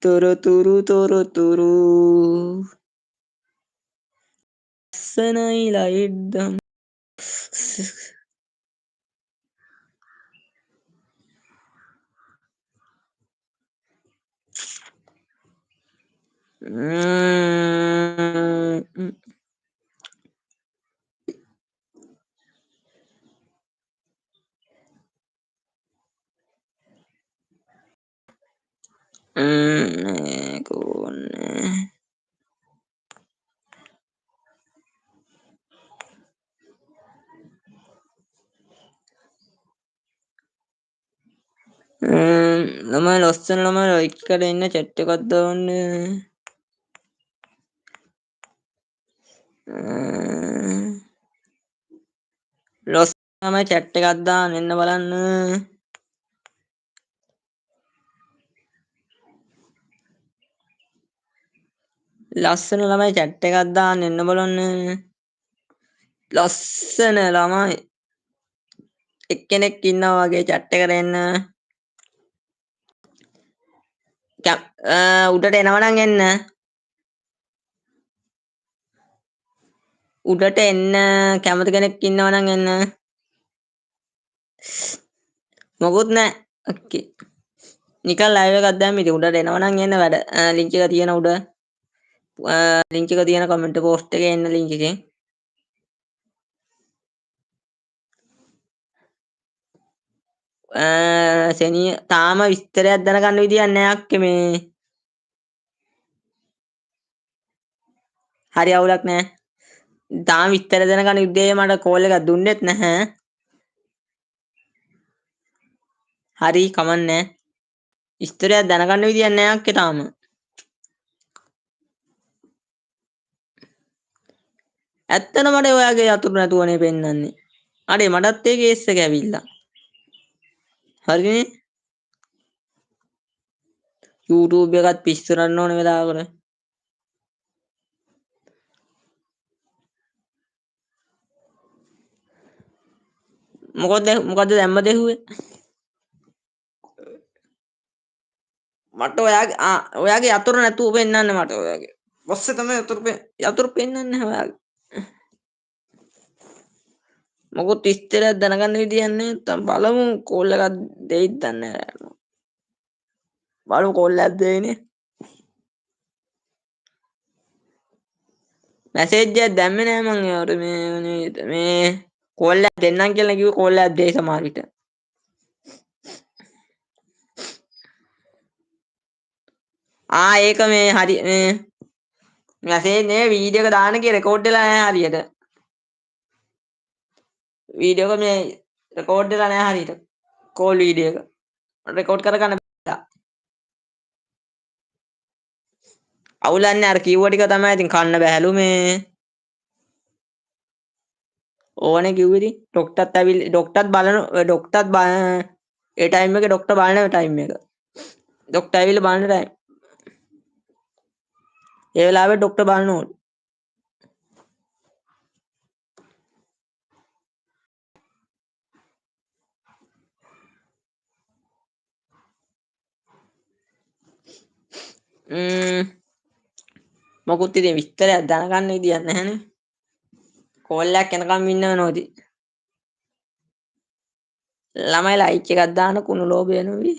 තොරතුරු තොරතුරු ලස්සනයි ලයිට්දම් කෝන්නේ ළමයි ලස්සන ළමයි ලයික් කරලා ඉන්න chat එකක් දාන්න ලස්සන ළමයි chat එකක් දාන්න එන්න බලන්න ලස්සන ළමයි chat එකක් දාන්න එන්න බලන්න ලස්සන ළමයි එක්කෙනෙක් ඉන්නවා වගේ chat එකට එන්න උඩට එනවනම් එන්න උඩට එන්න කැමති කෙනෙක් ඉන්නවනම් එන්න මොකුත් නෑ ඕකේ නිකන් ලයිව් එකක් දැම්ම ඉතින් උඩට එනවනම් එන්න වැඩ ලින්ක් එක තියෙන උඩ ලින්ක් එක තියෙන කමෙන්ට් පෝස්ට් එකේ එන්න ලින්ක් එකෙන් සෙනිය තාම විස්තරයක් දැනගන්න විදියක් නෑ අක්කේ මේ හරි අවුලක් නෑ තාම විස්තර දැනගන්න යුද්ධයේ මට කෝල් එකක් දුන්නෙත් නැහැ හරි කමන්නේ විස්තරයක් දැනගන්න විදියක් නෑ අක්කේ තාම ඇත්තට මට ඔයාගේ යතුරු නැතුවනේ පෙන්වන්නේ අනේ මටත් ඒ කේස් එක ඇවිල්ලා හරිනේ YouTube එකත් පිස්සු කරන්න ඕන වෙලාවකට මොකද්ද දැම්ම දෙහුවේ මට ඔයාගේ යතුරු නැතුව පෙන්වන්න මට ඔයාගේ පස්සේ තමයි යතුරු පෙන්වන්නේ නැහැ ඔයාගේ මොකොත් විස්තරයක් දැනගන්න විදියක් නැහැ නැත්තම් බලමු කෝල් එකක් දෙයිද දන්නේ නැහැ බලමු කෝල් එකක් දෙයිනේ මැසේජ් එකක් දැම්මේ නැහැ මං එයාට මේ කෝල් එකක් දෙන්නම් කියලා කිව්ව කෝල් එකක් දෙයි සමහර විට ඒක මේ හරි මේ මැසේජ් නේ වීඩියෝ එක දාන්න කියලා රෙකෝඩ් වෙලා නැහැ හරියට වීඩියෝ එක මේ රෙකෝඩ් වෙලා නැහැ හරියට කෝල් වීඩියෝ එක රෙකෝඩ් කරගන්න බැහැ අවුලන්නේ අර කිව්ව ටික තමයි ඉතින් කන්න බැහැලු මේ ඕනේ කිව්වේ ඉතින් ඩොක්ටර්ත් ඇවිල්ලා ඩොක්ටර්ත් බලන ඩොක්ටර්ත් ඒ ටයිම් එකේ ඩොක්ටර් බලන ටයිම් එක ඩොක්ටර් ඇවිල්ලා බලන ටයිම් ඒ වෙලාවේ ඩොක්ටර් බලන්න ඕනේ මොකුත් ඉතින් විස්තරයක් දැනගන්න විදියක් නැහැනේ කෝල් එකක් එනකම් ඉන්න වෙනවා ඉතින් ළමයි ලයික් එකක් දාන්න කුණු ලෝභය නෙවෙයි